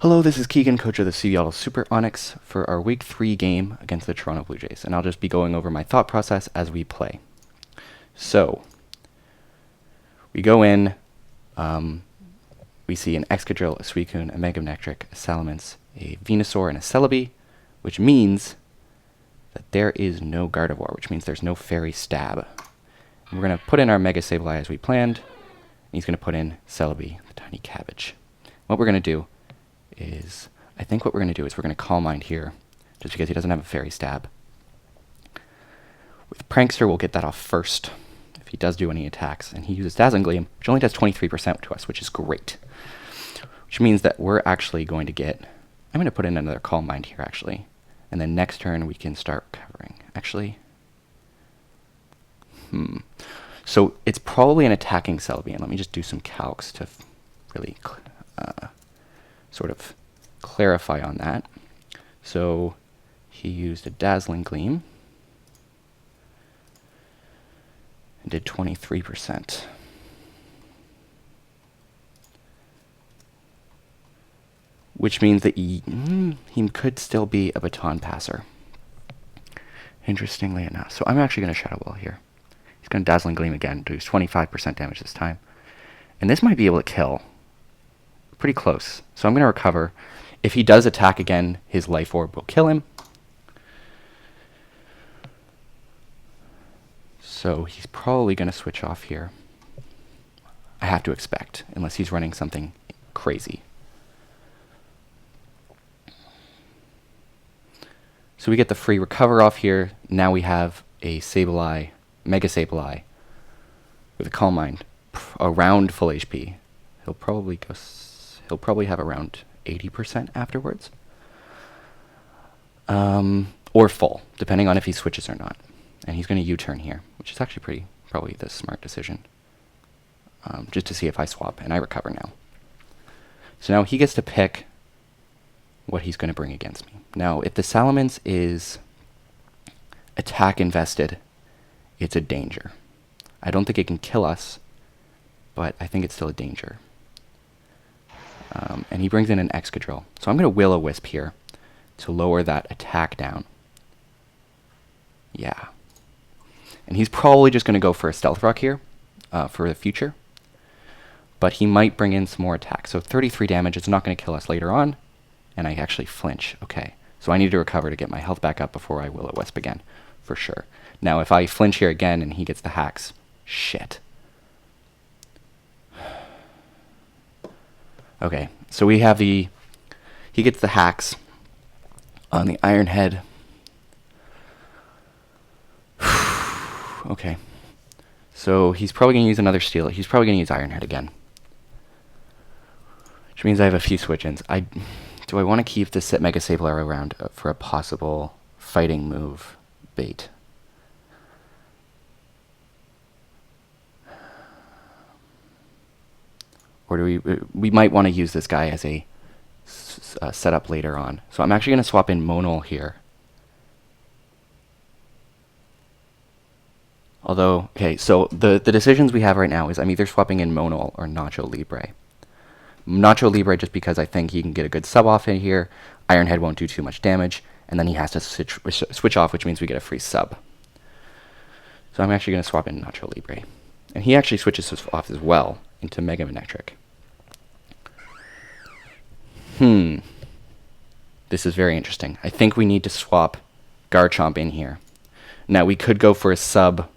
Hello, this is Keegan, coach of the Seattle Superonix, for our Week 3 game against the Toronto Blue Jays, and I'll just be going over my thought process as we play. So, we go in, we see an Excadrill, a Suicune, a Megamectric, a Salamence, a Venusaur, and a Celebi, which means that there is no Gardevoir, which means there's no Fairy Stab. And we're going to put in our Mega Sableye as we planned, and he's going to put in Celebi, the tiny cabbage. What we're going to do is, I think what we're going to do is we're going to Calm Mind here, just because he doesn't have a Fairy Stab. With Prankster, we'll get that off first, if he does do any attacks, and he uses Dazzling Gleam, which only does 23% to us, which is great. Which means that we're actually going to get, I'm going to put in another Calm Mind here, actually, and then next turn we can start recovering. Actually, so it's probably an attacking Celebi, and let me just do some calcs to really sort of clarify on that. So he used a Dazzling Gleam and did 23%. Which means that he could still be a Baton Passer. Interestingly enough. So I'm actually going to Shadow Ball here. He's going to Dazzling Gleam again, do 25% damage this time. And this might be able to kill. Pretty close. So I'm going to recover. If he does attack again, his Life Orb will kill him. So he's probably going to switch off here. I have to expect, unless he's running something crazy. So we get the free recover off here. Now we have a Sableye, Mega Sableye, with a Calm Mind around full HP. He'll probably have around 80% afterwards. Or full, depending on if he switches or not. And he's going to U-turn here, which is actually probably the smart decision. Just to see if I swap, and I recover now. So now he gets to pick what he's going to bring against me. Now, if the Salamence is attack invested, it's a danger. I don't think it can kill us, but I think it's still a danger. And he brings in an Excadrill. So I'm going to Will-O-Wisp here to lower that attack down. Yeah. And he's probably just going to go for a Stealth Rock here for the future. But he might bring in some more attacks. So 33 damage. It's not going to kill us later on. And I actually flinch. Okay. So I need to recover to get my health back up before I Will-O-Wisp again. For sure. Now, if I flinch here again and he gets the hacks, shit. Okay, so we have he gets the hacks on the Iron Head. Okay, so he's probably going to use another Steel. He's probably going to use Iron Head again. Which means I have a few switch-ins. Do I want to keep this Mega Sableye around for a possible fighting move bait? Or do we might want to use this guy as a setup later on. So I'm actually going to swap in Monol here. Although, okay, so the decisions we have right now is I'm either swapping in Monol or Nacho Libre. Nacho Libre just because I think he can get a good sub off in here. Iron Head won't do too much damage, and then he has to switch off, which means we get a free sub. So I'm actually going to swap in Nacho Libre. And he actually switches off as well into Megamectric. This is very interesting. I think we need to swap Garchomp in here. Now, we could go for a sub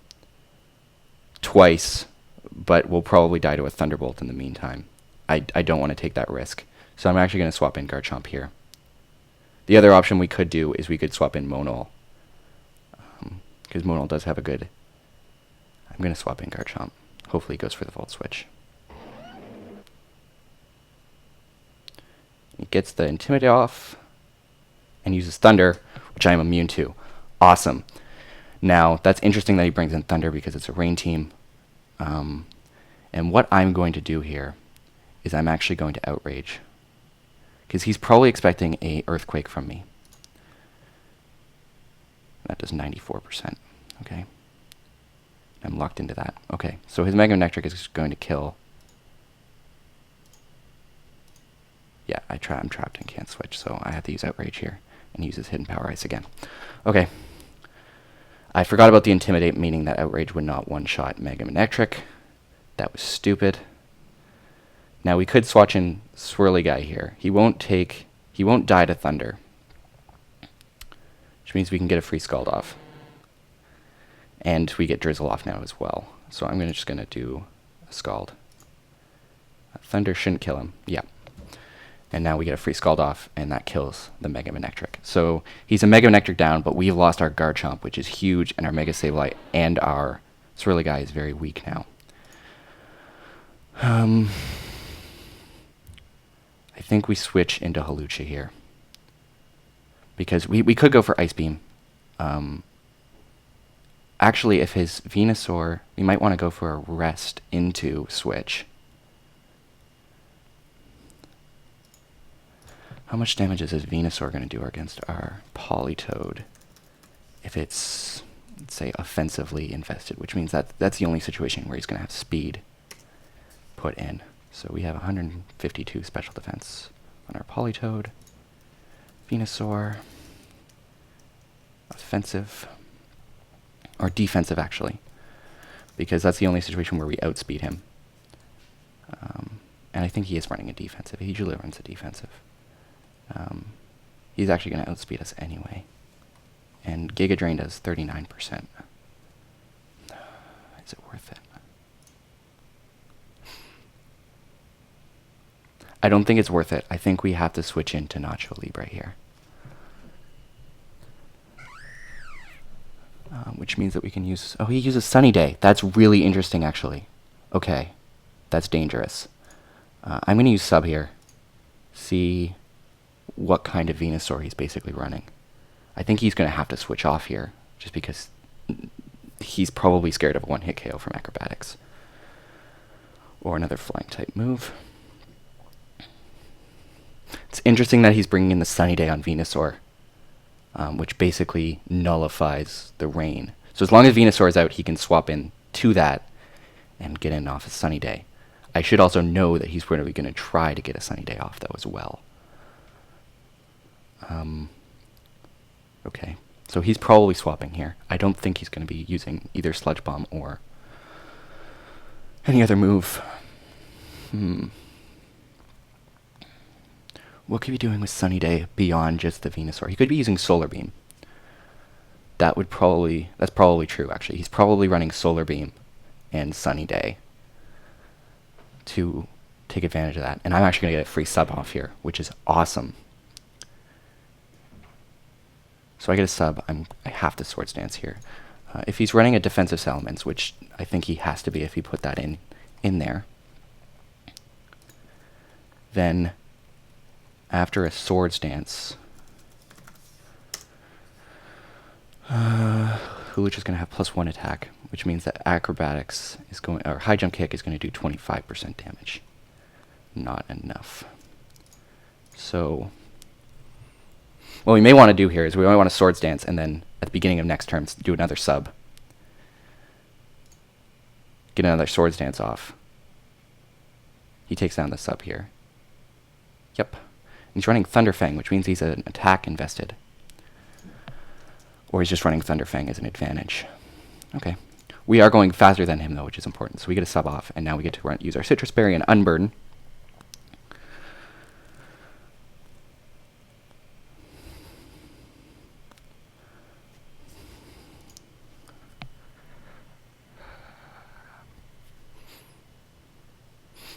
twice, but we'll probably die to a Thunderbolt in the meantime. I don't want to take that risk. So I'm actually going to swap in Garchomp here. The other option we could do is we could swap in Monol. Because Monol does have a good... I'm going to swap in Garchomp. Hopefully he goes for the Volt Switch. He gets the Intimidate off and uses Thunder, which I am immune to. Awesome. Now, that's interesting that he brings in Thunder because it's a rain team. And what I'm going to do here is I'm actually going to Outrage. Because he's probably expecting a Earthquake from me. That does 94%. Okay. I'm locked into that. Okay, so his Megamectric is going to kill. Yeah, I'm trapped and can't switch, so I have to use Outrage here and use his Hidden Power Ice again. Okay. I forgot about the Intimidate, meaning that Outrage would not one-shot Mega Manectric. That was stupid. Now we could swatch in Swirly Guy here. He won't die to Thunder, which means we can get a free Scald off. And we get Drizzle off now as well. So I'm just going to do a Scald. Thunder shouldn't kill him. Yeah. And now we get a free Scald off, and that kills the Mega Manectric. So he's a Mega Manectric down, but we've lost our Garchomp, which is huge, and our Mega Sableye and our Swirly Guy is very weak now. I think we switch into Hawlucha here. Because we could go for Ice Beam. Actually, if his Venusaur, we might want to go for a Rest into Switch. How much damage is his Venusaur going to do against our Politoed if it's, let's say, offensively invested, which means that's the only situation where he's going to have speed put in. So we have 152 special defense on our Politoed. Venusaur, offensive, or defensive actually, because that's the only situation where we outspeed him. And I think he is running a defensive. He usually runs a defensive. He's actually going to outspeed us anyway. And Giga Drain does 39%. Is it worth it? I don't think it's worth it. I think we have to switch into Nacho Libre here. Which means that we can use... Oh, he uses Sunny Day. That's really interesting, actually. Okay. That's dangerous. I'm going to use Sub here. See what kind of Venusaur he's basically running. I think he's going to have to switch off here, just because he's probably scared of a one-hit KO from Acrobatics. Or another Flying-type move. It's interesting that he's bringing in the Sunny Day on Venusaur, which basically nullifies the rain. So as long as Venusaur is out, he can swap in to that and get in off a Sunny Day. I should also know that he's probably going to try to get a Sunny Day off, though, as well. Okay, so he's probably swapping here. I don't think he's going to be using either Sludge Bomb or any other move. What could he be doing with Sunny Day beyond just the Venusaur? He could be using Solar Beam. That's probably true, actually. He's probably running Solar Beam and Sunny Day to take advantage of that. And I'm actually going to get a free sub off here, which is awesome. So I get a sub. I have to Swords Dance here. If he's running a defensive Salamence, which I think he has to be if he put that in there, then after a Swords Dance, Hawlucha's going to have +1 attack, which means that Acrobatics is going, or High Jump Kick is going to do 25% damage. Not enough. So what we may want to do here is we only want to Swords Dance, and then at the beginning of next turn do another sub. Get another Swords Dance off. He takes down the sub here. Yep. He's running Thunderfang, which means he's an attack invested. Or he's just running Thunderfang as an advantage. Okay. We are going faster than him, though, which is important. So we get a sub off, and now we get to use our Citrus Berry and Unburden.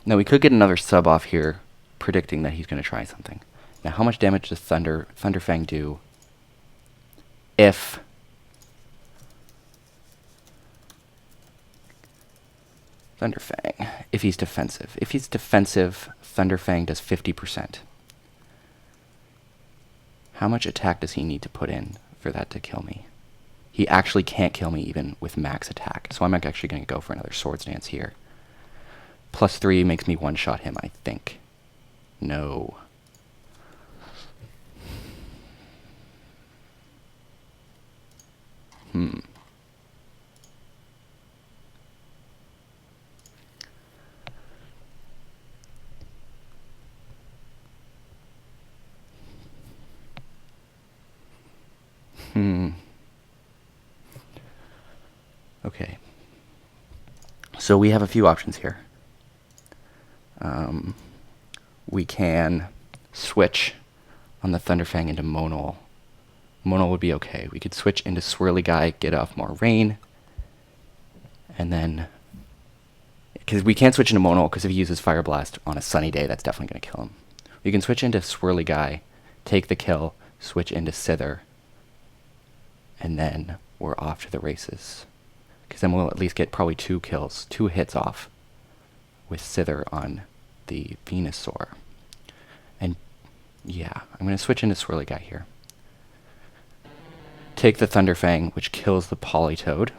Now we could get another sub off here, predicting that he's going to try something. Now how much damage does Thunderfang do if he's defensive? If he's defensive, Thunderfang does 50%. How much attack does he need to put in for that to kill me? He actually can't kill me even with max attack, so I'm actually going to go for another Swords Dance here. +3 makes me one-shot him, I think. No. Okay. So we have a few options here. We can switch on the Thunderfang into Monol. Monol would be okay. We could switch into Swirly Guy, get off more rain, and then... Because we can't switch into Monol, because if he uses Fire Blast on a sunny day, that's definitely going to kill him. We can switch into Swirly Guy, take the kill, switch into Sither, and then we're off to the races. Because then we'll at least get probably 2 kills, 2 hits off with Sither on the Venusaur. And yeah, I'm going to switch into Swirly Guy here. Take the Thunderfang, which kills the Politoed.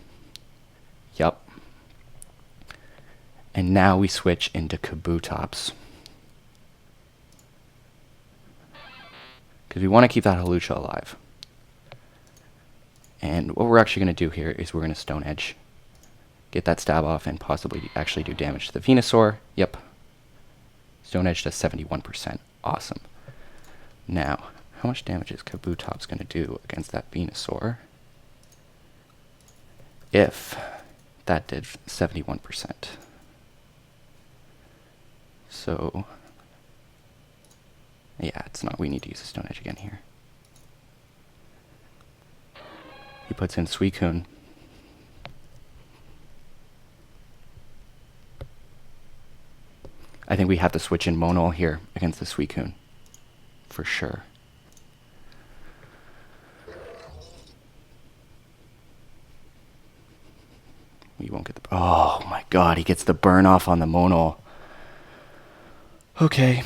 Yup. And now we switch into Kabutops. Because we want to keep that Hawlucha alive. And what we're actually going to do here is we're going to Stone Edge. Get that stab off and possibly actually do damage to the Venusaur. Yep. Stone Edge does 71%. Awesome. Now, how much damage is Kabutops going to do against that Venusaur? If that did 71%. So, yeah, it's not. We need to use a Stone Edge again here. He puts in Suicune. I think we have to switch in Monol here against the Suicune. For sure. We won't get the... Oh my god, he gets the burn off on the Monol. Okay.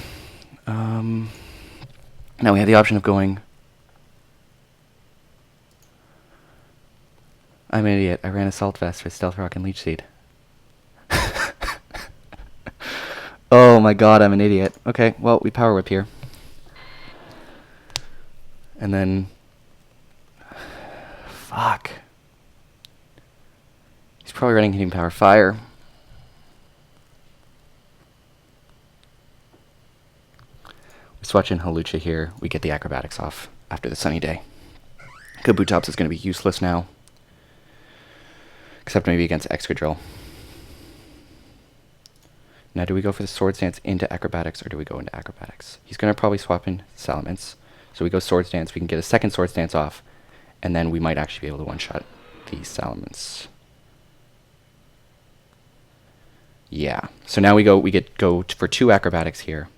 Now we have the option of going... I'm an idiot. I ran Assault Vest with Stealth Rock and Leech Seed. Oh my god, I'm an idiot. Okay, well, we Power Whip here. And then... Fuck. He's probably running Hitting Power Fire. We swatch in Hawlucha here. We get the Acrobatics off after the sunny day. Kabutops is going to be useless now. Except maybe against Excadrill. Now, do we go for the Swords Dance into Acrobatics, or do we go into Acrobatics? He's going to probably swap in Salamence. So we go Swords Dance, we can get a second Swords Dance off, and then we might actually be able to one-shot the Salamence. Yeah. So now we go for 2 Acrobatics here.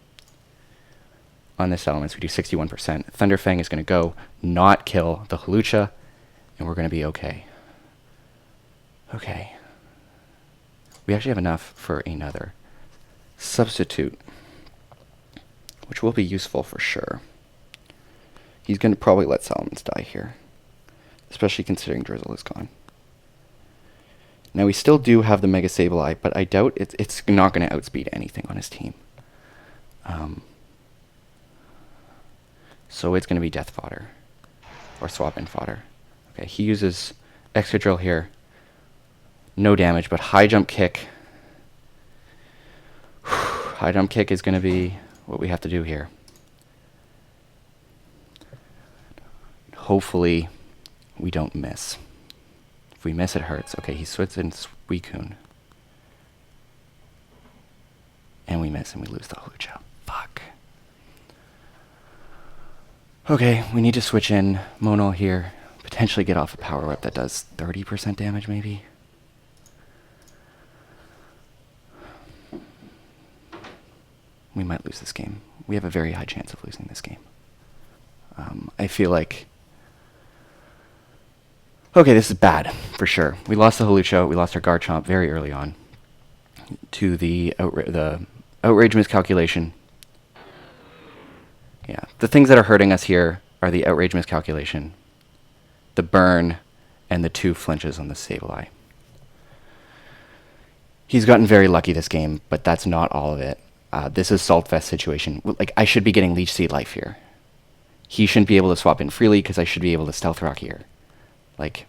On this Salamence, we do 61%. Thunderfang is going to go, not kill the Hawlucha, and we're going to be okay. Okay. We actually have enough for another Substitute, which will be useful for sure. He's going to probably let Salamence die here, especially considering Drizzle is gone. Now we still do have the Mega Sableye, but I doubt it's not going to outspeed anything on his team. So it's going to be Death Fodder, or Swap In Fodder. Okay, he uses Excadrill here. No damage, but High Jump Kick. High Jump Kick is going to be what we have to do here. Hopefully, we don't miss. If we miss, it hurts. Okay, he switches in Suicune. And we miss, and we lose the Hawlucha. Fuck. Okay, we need to switch in Monol here. Potentially get off a Power Whip that does 30% damage, maybe. We might lose this game. We have a very high chance of losing this game. I feel like... Okay, this is bad, for sure. We lost the Hawlucha, we lost our Garchomp very early on to the Outrage Miscalculation. Yeah, the things that are hurting us here are the Outrage Miscalculation, the Burn, and the 2 flinches on the Sableye. He's gotten very lucky this game, but that's not all of it. This is Salt Vest situation. Like, I should be getting Leech Seed Life here. He shouldn't be able to swap in freely because I should be able to Stealth Rock here. Like,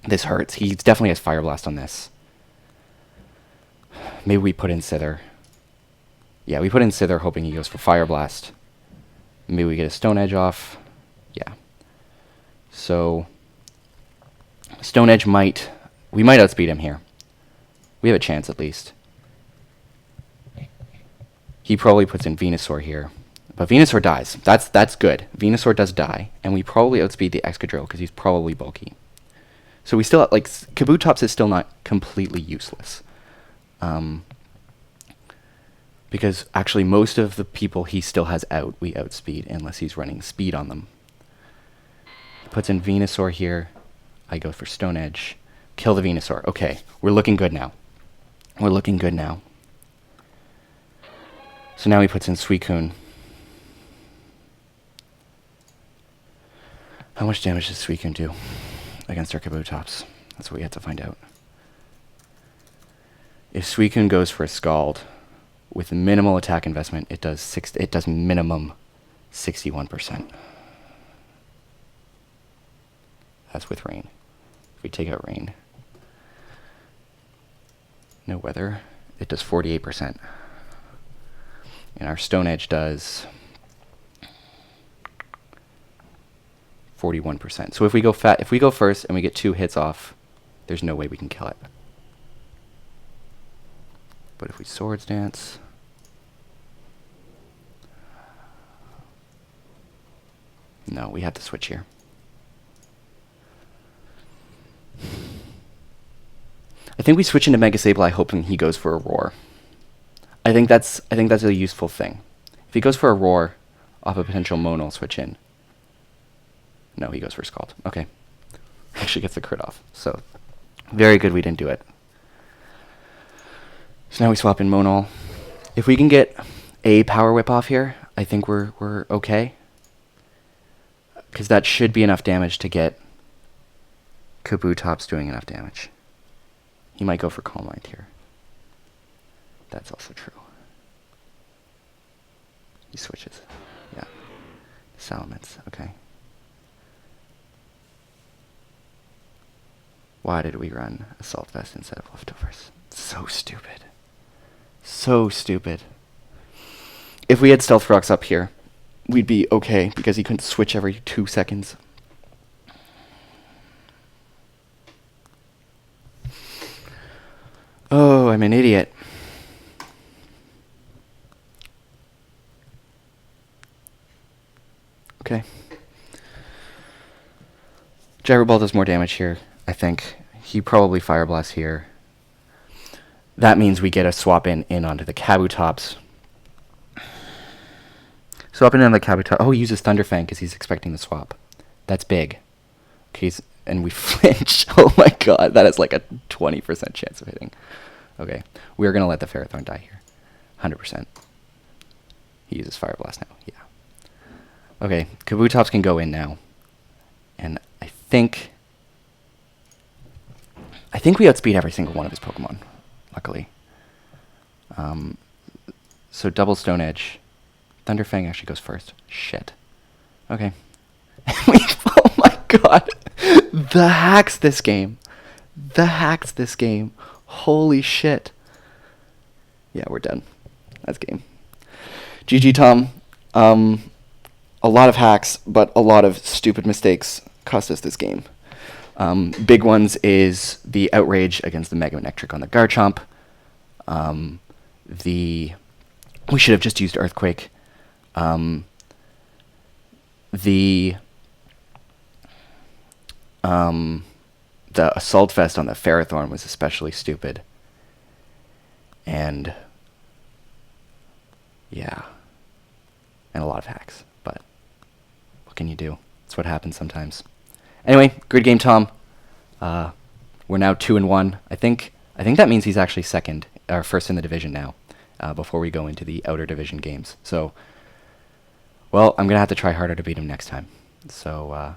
this hurts. He definitely has Fire Blast on this. Maybe we put in Sither. Yeah, we put in Sither hoping he goes for Fire Blast. Maybe we get a Stone Edge off. Yeah. So, Stone Edge might We might outspeed him here. We have a chance at least. He probably puts in Venusaur here. But Venusaur dies. That's good. Venusaur does die. And we probably outspeed the Excadrill because he's probably bulky. So we still, like, Kabutops is still not completely useless. Because actually most of the people he still has out, we outspeed, unless he's running speed on them. Puts in Venusaur here. I go for Stone Edge. Kill the Venusaur. Okay, we're looking good now. We're looking good now. So now he puts in Suicune. How much damage does Suicune do against our Kabutops? That's what we have to find out. If Suicune goes for a Scald with minimal attack investment, it does minimum 61%. That's with rain. If we take out rain, no weather, it does 48%. And our Stone Edge does 41%. So if we go first and we get 2 hits off, there's no way we can kill it. But if we Swords Dance, no, we have to switch here. I think we switch into Mega Sableye hoping he goes for a Roar. I think that's a useful thing. If he goes for a Roar off a potential Mono, I'll switch in. No, he goes for Scald. Okay. Actually gets the crit off. So very good we didn't do it. So now we swap in Monol. If we can get a Power Whip off here, I think we're okay. Because that should be enough damage to get Kabutops doing enough damage. He might go for Calm Mind here. That's also true. He switches. Yeah. Salamence. Okay. Why did we run Assault Vest instead of Leftovers? So stupid. So stupid. If we had Stealth Rocks up here, we'd be okay because he couldn't switch every 2 seconds. Oh, I'm an idiot. Okay. Gyro Ball does more damage here, I think. He probably Fire Blast here. That means we get a swap in onto the Kabutops. Swap in on the Kabutops. Oh, he uses Thunder Fang because he's expecting the swap. That's big. Okay, and we flinch. Oh my god, that is like a 20% chance of hitting. Okay, we're going to let the Ferrothorn die here. 100%. He uses Fire Blast now, yeah. Okay, Kabutops can go in now. And I think we outspeed every single one of his Pokemon, luckily. So double Stone Edge. Thunder Fang actually goes first. Shit. Okay. Oh my god. The hacks this game. The hacks this game. Holy shit. Yeah, we're done. That's game. GG, Tom. A lot of hacks, but a lot of stupid mistakes cost us this game. Big ones is the outrage against the Mega Electric on the Garchomp. We should have just used Earthquake. The Assault Vest on the Ferrothorn was especially stupid. And yeah. And a lot of hacks. But what can you do? That's what happens sometimes. Anyway, good game, Tom. We're now 2-1. I think that means he's actually first in the division now, before we go into the outer division games. So, well, I'm going to have to try harder to beat him next time. So,